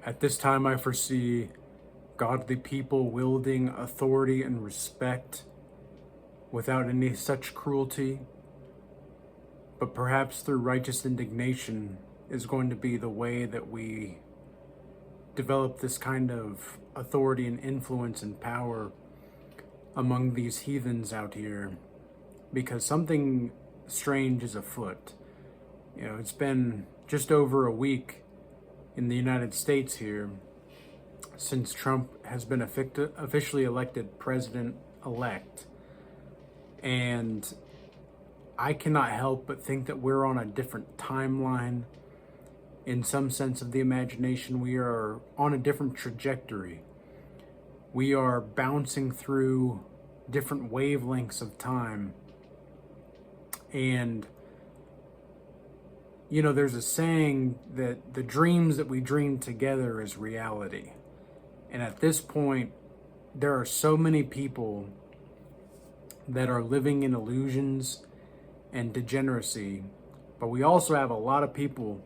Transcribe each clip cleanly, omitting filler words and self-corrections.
At this time, I foresee godly people wielding authority and respect without any such cruelty, but perhaps through righteous indignation is going to be the way that we develop this kind of authority and influence and power among these heathens out here, because something strange is afoot. It's been just over a week in the United States here since Trump has been officially elected president-elect. And I cannot help but think that we're on a different timeline. In some sense of the imagination, we are on a different trajectory. We are bouncing through different wavelengths of time. And, there's a saying that the dreams that we dream together is reality. And at this point, there are so many people that are living in illusions and degeneracy, but we also have a lot of people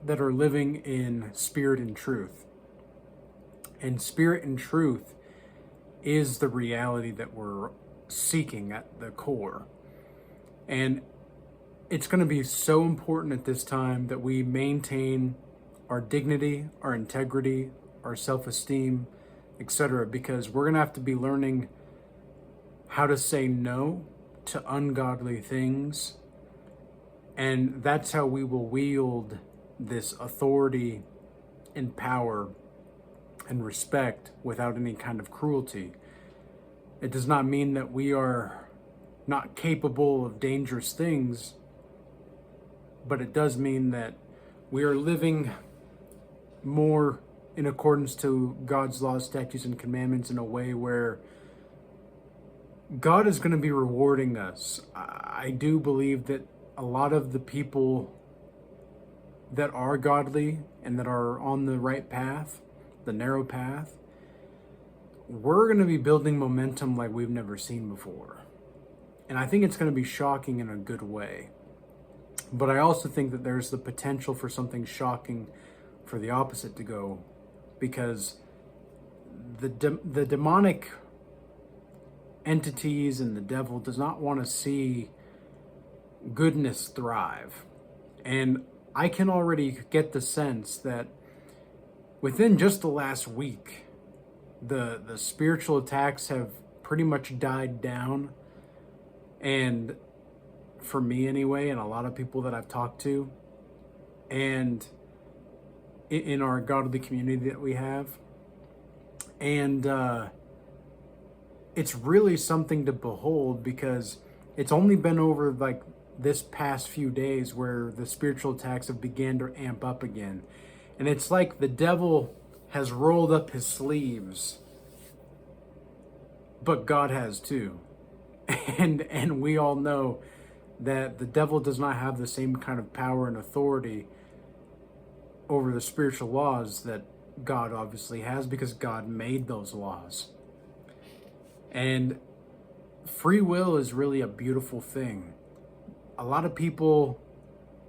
that are living in spirit and truth. And spirit and truth is the reality that we're seeking at the core. And it's going to be so important at this time that we maintain our dignity, our integrity, our self-esteem, etc., because we're going to have to be learning how to say no to ungodly things. And that's how we will wield this authority and power and respect without any kind of cruelty. It does not mean that we are not capable of dangerous things, but it does mean that we are living more in accordance to God's laws, statutes, and commandments in a way where God is going to be rewarding us. I do believe that a lot of the people that are godly and that are on the right path, the narrow path, we're going to be building momentum like we've never seen before. And I think it's going to be shocking in a good way. But I also think that there's the potential for something shocking for the opposite to go, because the demonic entities and the devil does not want to see goodness thrive. And I can already get the sense that within just the last week, the spiritual attacks have pretty much died down. And for me anyway, and a lot of people that I've talked to, and in our godly community that we have. And it's really something to behold, because it's only been over like this past few days where the spiritual attacks have began to amp up again. And it's like the devil has rolled up his sleeves, but God has too. And we all know that the devil does not have the same kind of power and authority over the spiritual laws that God obviously has, because God made those laws. And free will is really a beautiful thing. A lot of people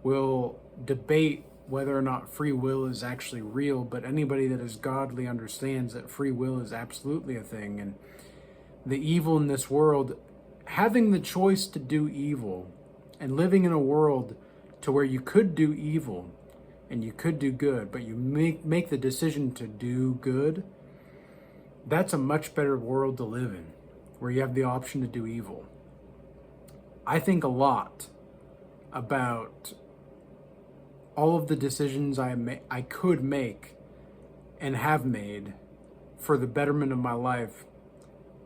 will debate whether or not free will is actually real, but anybody that is godly understands that free will is absolutely a thing. And the evil in this world, having the choice to do evil and living in a world to where you could do evil and you could do good, but you make the decision to do good, that's a much better world to live in, where you have the option to do evil. I think a lot about all of the decisions I could make and have made for the betterment of my life,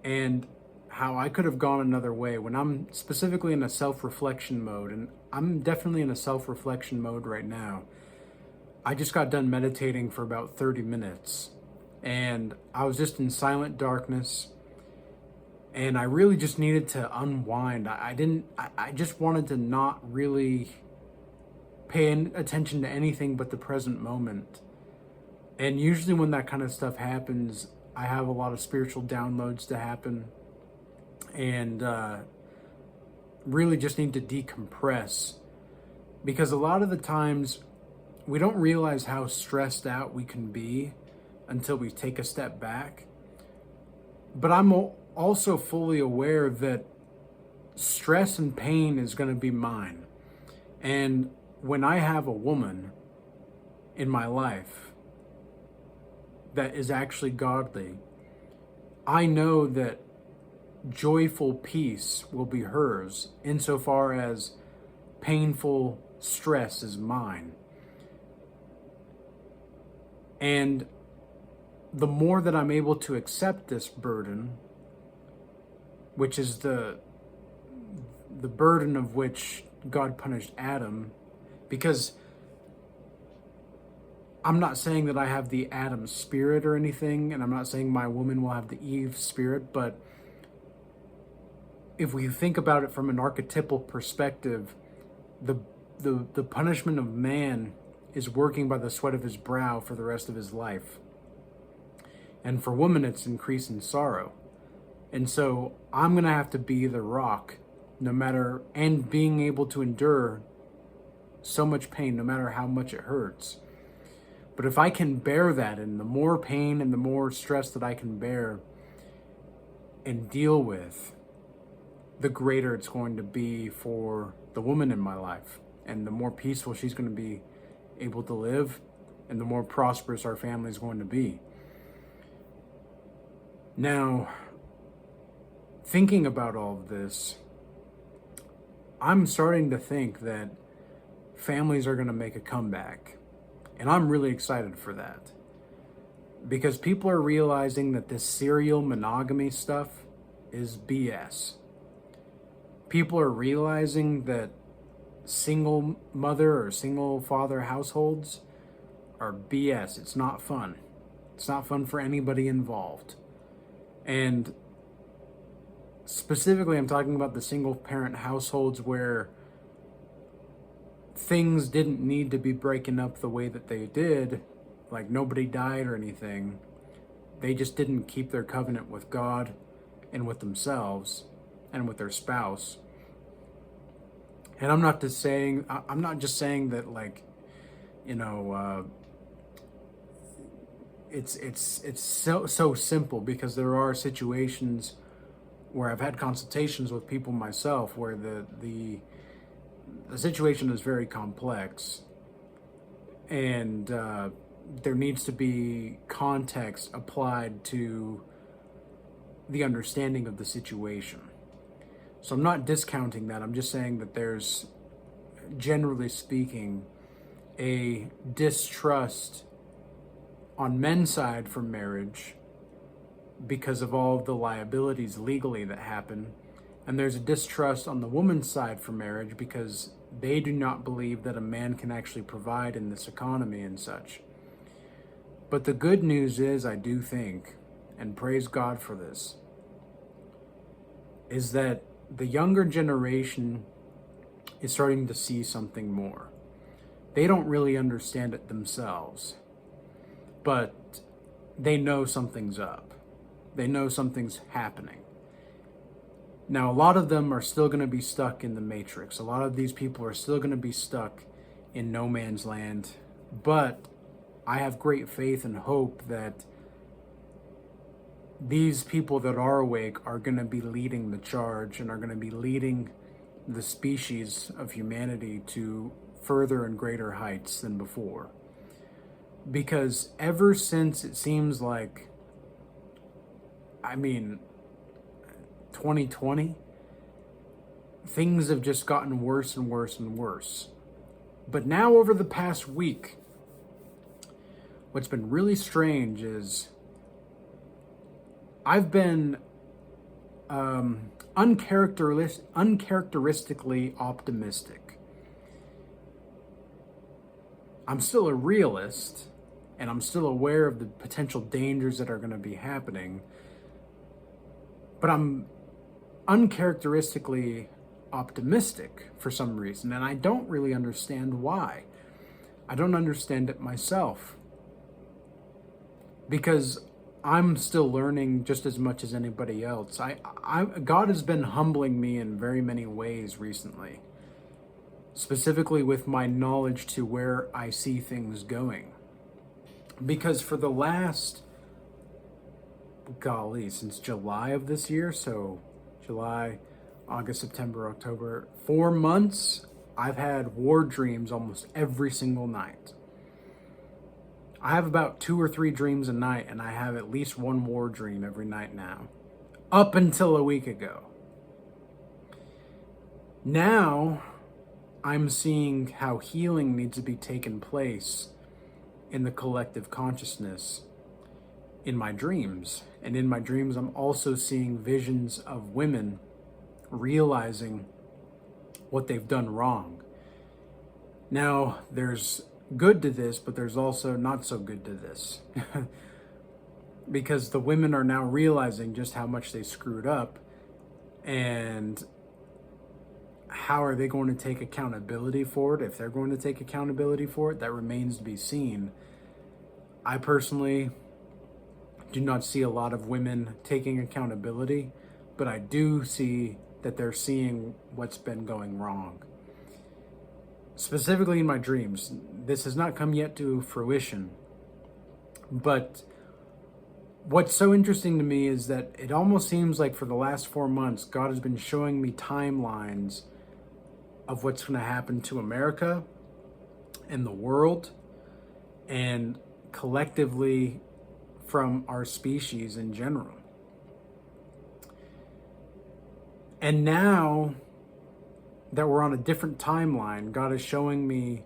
and how I could have gone another way when I'm specifically in a self-reflection mode. And I'm definitely in a self-reflection mode right now. I just got done meditating for about 30 minutes, and I was just in silent darkness, and I really just needed to unwind. I just wanted to not really pay attention to anything but the present moment. And usually when that kind of stuff happens, I have a lot of spiritual downloads to happen, and really just need to decompress, because a lot of the times we don't realize how stressed out we can be until we take a step back. But I'm also fully aware that stress and pain is going to be mine. And when I have a woman in my life that is actually godly, I know that joyful peace will be hers insofar as painful stress is mine. And the more that I'm able to accept this burden, which is the burden of which God punished Adam, because I'm not saying that I have the Adam spirit or anything, and I'm not saying my woman will have the Eve spirit, but if we think about it from an archetypal perspective, the punishment of man is working by the sweat of his brow for the rest of his life. And for woman, it's increasing sorrow. And so I'm going to have to be the rock, no matter, and being able to endure so much pain, no matter how much it hurts. But if I can bear that, and the more pain and the more stress that I can bear and deal with, the greater it's going to be for the woman in my life. And the more peaceful she's going to be able to live, and the more prosperous our family is going to be. Now, thinking about all of this, I'm starting to think that families are going to make a comeback. And I'm really excited for that. Because people are realizing that this serial monogamy stuff is BS. People are realizing that single mother or single father households are BS. It's not fun. It's not fun for anybody involved. And specifically, I'm talking about the single parent households where things didn't need to be breaking up the way that they did, like nobody died or anything. They just didn't keep their covenant with God and with themselves and with their spouse. And I'm not just saying that, like, you know, it's so simple, because there are situations where I've had consultations with people myself where the situation is very complex, and there needs to be context applied to the understanding of the situation. So I'm not discounting that. I'm just saying that there's, generally speaking, a distrust on men's side for marriage because of all of the liabilities legally that happen. And there's a distrust on the woman's side for marriage because they do not believe that a man can actually provide in this economy and such. But the good news is, I do think, and praise God for this, is that the younger generation is starting to see something more. They don't really understand it themselves, but they know something's up. They know something's happening. Now, a lot of them are still going to be stuck in the matrix. A lot of these people are still going to be stuck in no man's land. But I have great faith and hope that these people that are awake are going to be leading the charge and are going to be leading the species of humanity to further and greater heights than before. Because ever since it seems like, 2020, things have just gotten worse and worse and worse. But now, over the past week, what's been really strange is I've been uncharacteristically optimistic. I'm still a realist, and I'm still aware of the potential dangers that are going to be happening, but I'm uncharacteristically optimistic for some reason, and I don't really understand why. I don't understand it myself, because I'm still learning just as much as anybody else. God has been humbling me in very many ways recently, specifically with my knowledge to where I see things going. Because for the last, since July of this year, so July, August, September, October, 4 months, I've had war dreams almost every single night. I have about 2 or 3 dreams a night, and I have at least one war dream every night now, up until a week ago. Now, I'm seeing how healing needs to be taken place in the collective consciousness in my dreams. And in my dreams, I'm also seeing visions of women realizing what they've done wrong. Now, there's good to this, but there's also not so good to this. Because the women are now realizing just how much they screwed up, and how are they going to take accountability for it? If they're going to take accountability for it, that remains to be seen. I personally do not see a lot of women taking accountability, but I do see that they're seeing what's been going wrong. Specifically in my dreams, this has not come yet to fruition, but what's so interesting to me is that it almost seems like for the last 4 months, God has been showing me timelines of what's going to happen to America and the world, and collectively from our species in general. And now that we're on a different timeline, God is showing me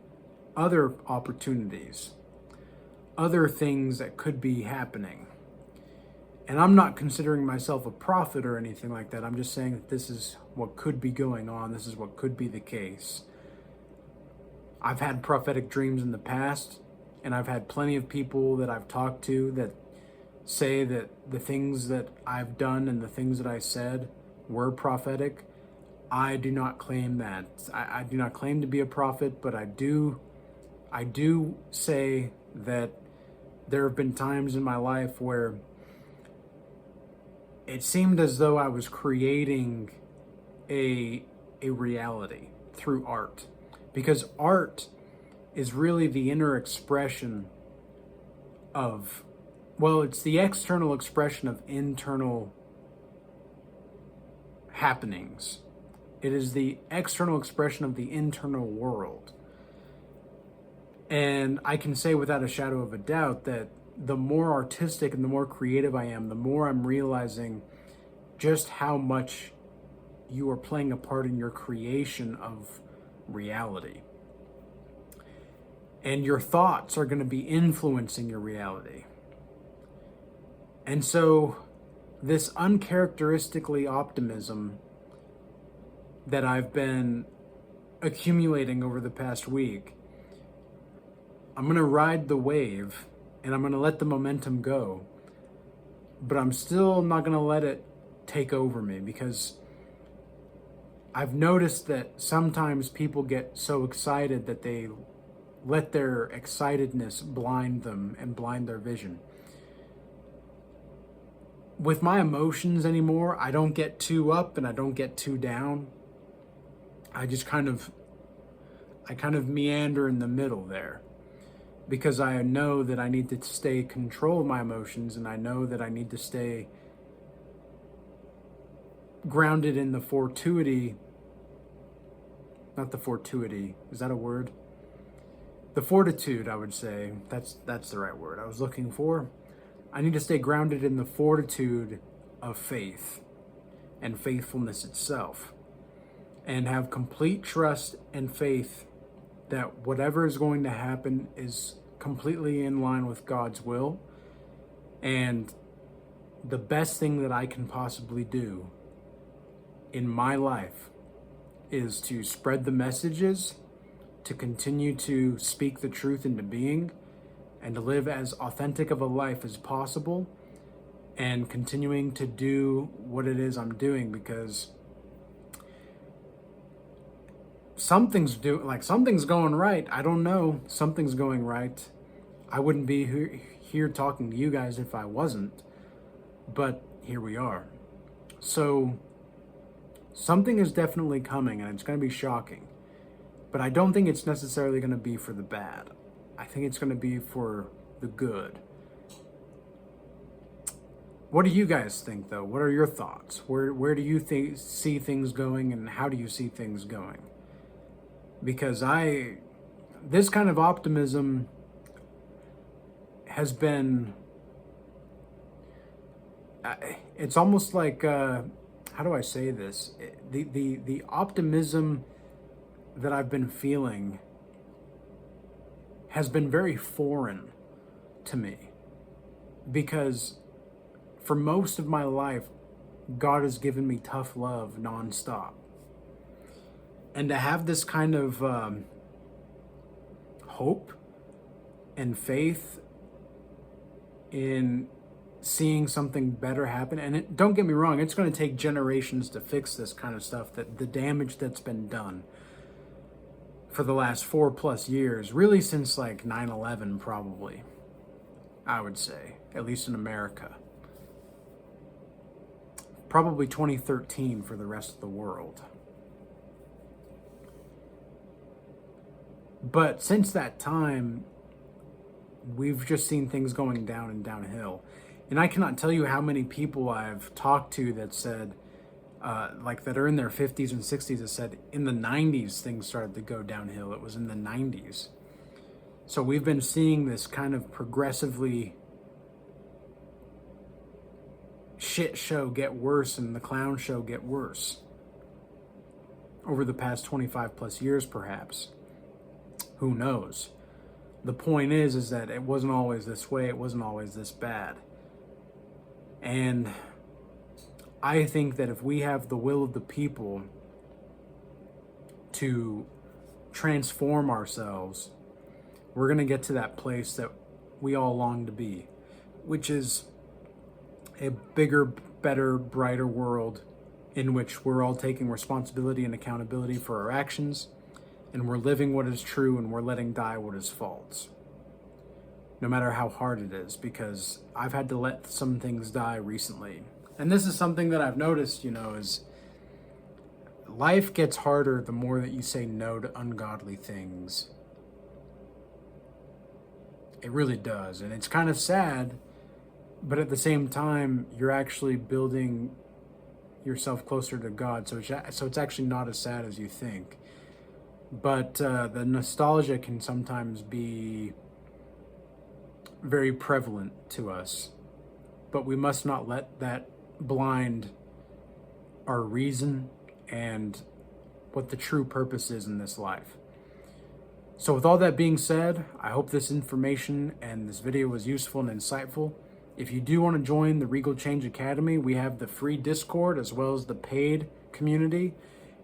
other opportunities, other things that could be happening. And I'm not considering myself a prophet or anything like that. I'm just saying that this is what could be going on. This is what could be the case. I've had prophetic dreams in the past, and I've had plenty of people that I've talked to that say that the things that I've done and the things that I said were prophetic. I do not claim that. I do not claim to be a prophet, but I do say that there have been times in my life where it seemed as though I was creating a reality through art, because art is really the inner expression of, well, it's the external expression of internal happenings. It is the external expression of the internal world. And I can say without a shadow of a doubt that the more artistic and the more creative I am, the more I'm realizing just how much you are playing a part in your creation of reality. And your thoughts are going to be influencing your reality. And so this uncharacteristically optimism that I've been accumulating over the past week, I'm going to ride the wave and I'm going to let the momentum go, but I'm still not going to let it take over me, because I've noticed that sometimes people get so excited that they let their excitedness blind them and blind their vision. With my emotions anymore, I don't get too up and I don't get too down. I just kind of meander in the middle there, because I know that I need to stay in control of my emotions, and I know that I need to stay grounded in the fortuity, not the fortuity, is that a word? The fortitude, I would say, that's the right word I was looking for. I need to stay grounded in the fortitude of faith and faithfulness itself, and have complete trust and faith that whatever is going to happen is completely in line with God's will. And the best thing that I can possibly do in my life is to spread the messages, to continue to speak the truth into being, and to live as authentic of a life as possible, and continuing to do what it is I'm doing, because something's going right. I don't know. Something's going right. I wouldn't be here talking to you guys if I wasn't, but here we are. So something is definitely coming, and it's going to be shocking. But I don't think it's necessarily going to be for the bad. I think it's going to be for the good. What do you guys think, though? What are your thoughts? Where do you see things going, and how do you see things going? Because this kind of optimism has been, it's almost like, how do I say this? The optimism that I've been feeling has been very foreign to me, because for most of my life, God has given me tough love nonstop. And to have this kind of hope and faith in seeing something better happen, and don't get me wrong, it's going to take generations to fix this kind of stuff, that the damage that's been done for the last 4+ years, really since like 9/11 probably, I would say, at least in America. Probably 2013 for the rest of the world. But since that time, we've just seen things going down and downhill. And I cannot tell you how many people I've talked to that said, like that are in their 50s and 60s, that said in the 90s things started to go downhill. It was in the 90s. So we've been seeing this kind of progressively shit show get worse and the clown show get worse over the past 25+ years, perhaps. Who knows? The point is that it wasn't always this way. It wasn't always this bad. And I think that if we have the will of the people to transform ourselves, we're going to get to that place that we all long to be, which is a bigger, better, brighter world in which we're all taking responsibility and accountability for our actions, and we're living what is true, and we're letting die what is false, no matter how hard it is, because I've had to let some things die recently. And this is something that I've noticed, is life gets harder the more that you say no to ungodly things. It really does. And it's kind of sad, but at the same time, you're actually building yourself closer to God. So it's actually not as sad as you think. But the nostalgia can sometimes be very prevalent to us. But we must not let that blind our reason and what the true purpose is in this life. So with all that being said, I hope this information and this video was useful and insightful. If you do want to join the Regal Change Academy, we have the free Discord as well as the paid community.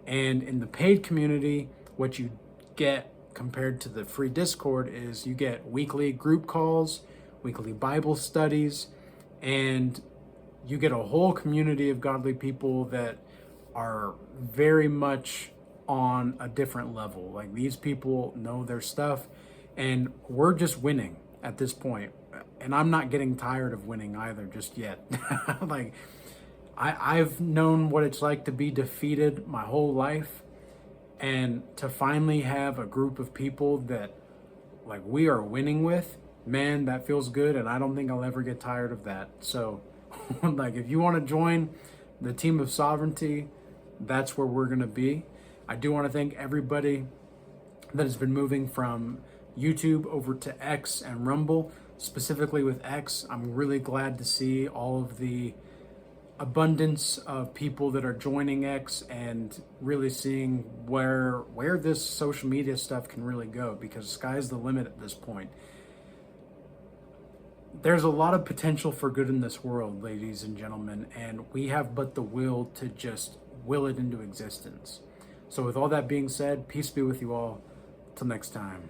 And in the paid community, what you get compared to the free Discord is you get weekly group calls, weekly Bible studies, and you get a whole community of godly people that are very much on a different level. Like, these people know their stuff, and we're just winning at this point. And I'm not getting tired of winning either just yet. Like, I've known what it's like to be defeated my whole life, and to finally have a group of people that like we are winning with, man, that feels good, and I don't think I'll ever get tired of that. So like, if you want to join the team of sovereignty, that's where we're going to be. I do want to thank everybody that has been moving from YouTube over to X and Rumble. Specifically with X, I'm really glad to see all of the abundance of people that are joining X, and really seeing where this social media stuff can really go, because sky's the limit at this point. There's a lot of potential for good in this world, ladies and gentlemen, and we have but the will to just will it into existence. So with all that being said, peace be with you all. Till next time.